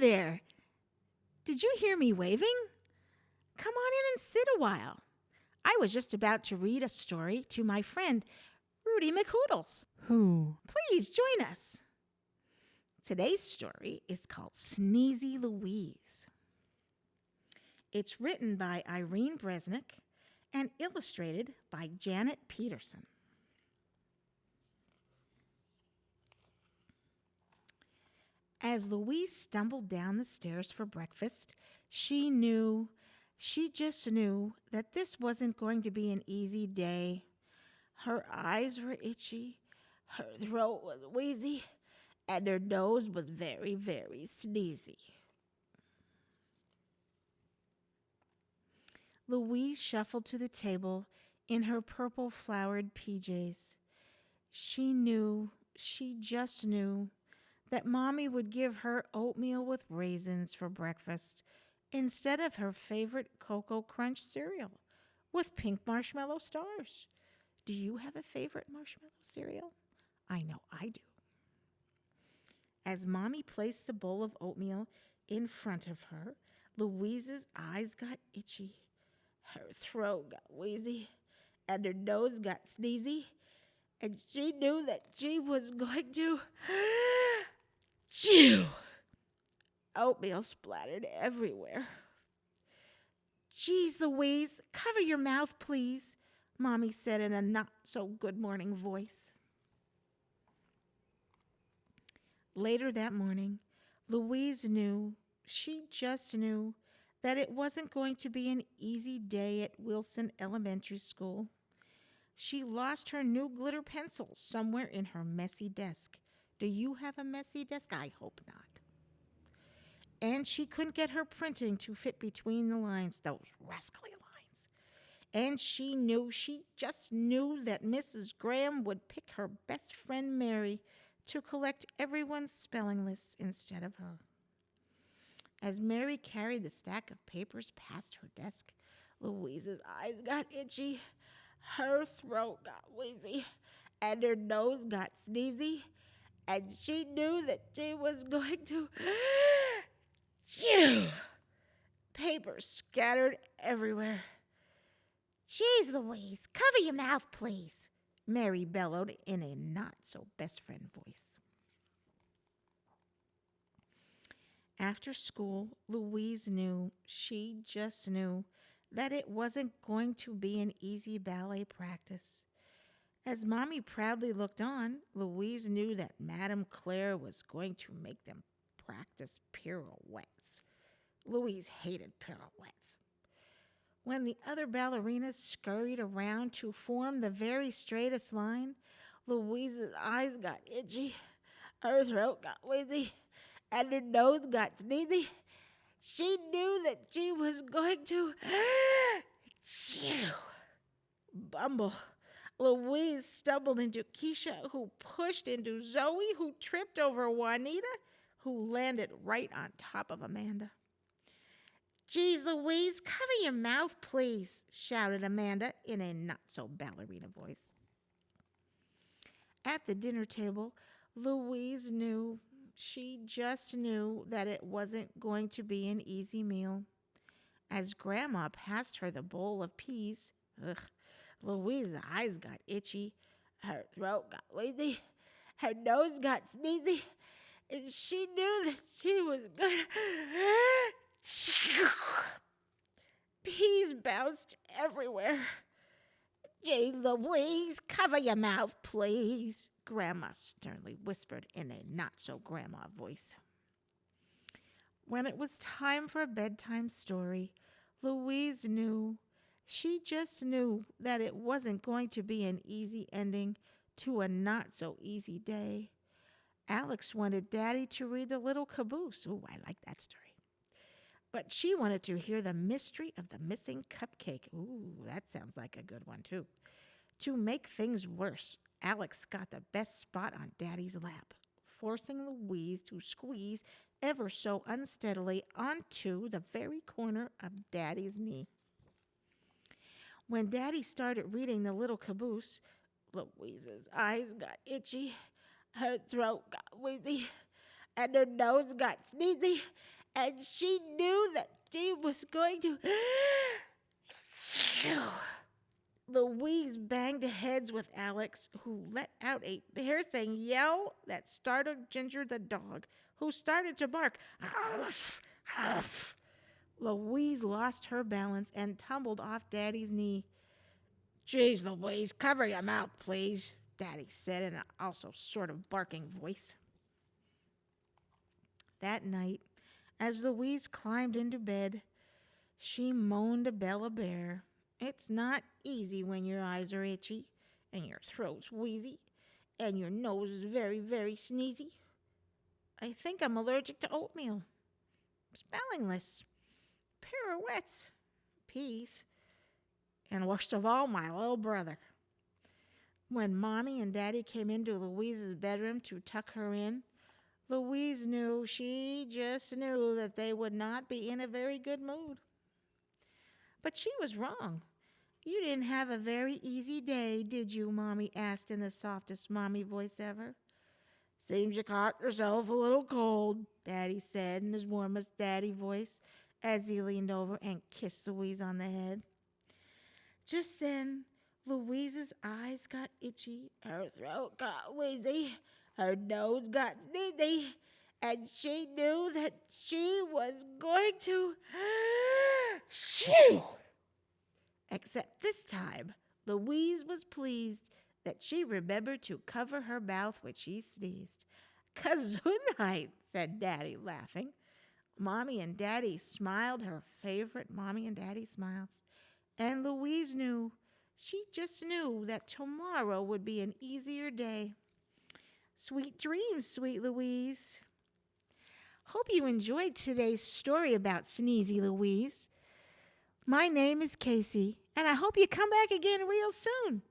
there. Did you hear me waving? Come on in and sit a while. I was just about to read a story to my friend, Rudy McHootles. Who? Please join us. Today's story is called 1-Sneezy Louise. It's written by Irene Breznak and illustrated by Janet Pedersen. As Louise stumbled down the stairs for breakfast, she just knew that this wasn't going to be an easy day. Her eyes were itchy, her throat was wheezy, and her nose was very, very sneezy. Louise shuffled to the table in her purple flowered PJs. She just knew, that Mommy would give her oatmeal with raisins for breakfast instead of her favorite Cocoa Crunch cereal with pink marshmallow stars. Do you have a favorite marshmallow cereal? I know I do. As Mommy placed the bowl of oatmeal in front of her, Louise's eyes got itchy, her throat got wheezy, and her nose got sneezy, and she knew that she was going to... Chew! Oatmeal splattered everywhere. Geez, Louise, cover your mouth, please, Mommy said in a not-so-good morning voice. Later that morning, Louise she just knew, that it wasn't going to be an easy day at Wilson Elementary School. She lost her new glitter pencil somewhere in her messy desk. Do you have a messy desk? I hope not. And she couldn't get her printing to fit between the lines, those rascally lines. And she just knew that Mrs. Graham would pick her best friend Mary to collect everyone's spelling lists instead of her. As Mary carried the stack of papers past her desk, Louise's eyes got itchy, her throat got wheezy, and her nose got sneezy, and she knew that she was going to chew. Papers scattered everywhere. Geez, Louise, cover your mouth, please, Mary bellowed in a not-so-best-friend voice. After school, Louise she just knew, that it wasn't going to be an easy ballet practice. As Mommy proudly looked on, Louise knew that Madame Claire was going to make them practice pirouettes. Louise hated pirouettes. When the other ballerinas scurried around to form the very straightest line, Louise's eyes got itchy, her throat got wheezy, and her nose got sneezy. She knew that she was going to bumble. Louise stumbled into Keisha, who pushed into Zoe, who tripped over Juanita, who landed right on top of Amanda. Geez, Louise, cover your mouth, please, shouted Amanda in a not-so-ballerina voice. At the dinner table, Louise she just knew that it wasn't going to be an easy meal. As Grandma passed her the bowl of peas, Louise's eyes got itchy, her throat got wheezy, her nose got sneezy, and she knew that she was gonna... Peas bounced everywhere. Gee, Louise, cover your mouth, please, Grandma sternly whispered in a not-so-grandma voice. When it was time for a bedtime story, Louise she just knew that it wasn't going to be an easy ending to a not-so-easy day. Alex wanted Daddy to read The Little Caboose. Ooh, I like that story. But she wanted to hear The Mystery of the Missing Cupcake. Ooh, that sounds like a good one, too. To make things worse, Alex got the best spot on Daddy's lap, forcing Louise to squeeze ever so unsteadily onto the very corner of Daddy's knee. When Daddy started reading The Little Caboose, Louise's eyes got itchy, her throat got wheezy, and her nose got sneezy, and she knew that she was going to. Louise banged heads with Alex, who let out a piercing yell that startled Ginger the dog, who started to bark. Huff, huff. Louise lost her balance and tumbled off Daddy's knee. "Geez, Louise, cover your mouth, please," Daddy said in an also sort of barking voice. That night, as Louise climbed into bed, she moaned to Bella Bear. "It's not easy when your eyes are itchy, and your throat's wheezy, and your nose is very, very sneezy. I think I'm allergic to oatmeal, spelling lists, pirouettes, peas, and worst of all, my little brother." When Mommy and Daddy came into Louise's bedroom to tuck her in, Louise knew, she just knew, that they would not be in a very good mood. But she was wrong. "You didn't have a very easy day, did you?" Mommy asked in the softest mommy voice ever. "Seems you caught yourself a little cold," Daddy said in his warmest daddy voice as he leaned over and kissed Louise on the head. Just then, Louise's eyes got itchy, her throat got wheezy, her nose got sneezy, and she knew that she was going to shoo. Except this time, Louise was pleased that she remembered to cover her mouth when she sneezed. "Gesundheit," said Daddy, laughing. Mommy and Daddy smiled her favorite Mommy and Daddy smiles. And Louise knew, she just knew, that tomorrow would be an easier day. Sweet dreams, sweet Louise. Hope you enjoyed today's story about Sneezy Louise. My name is Casey, and I hope you come back again real soon.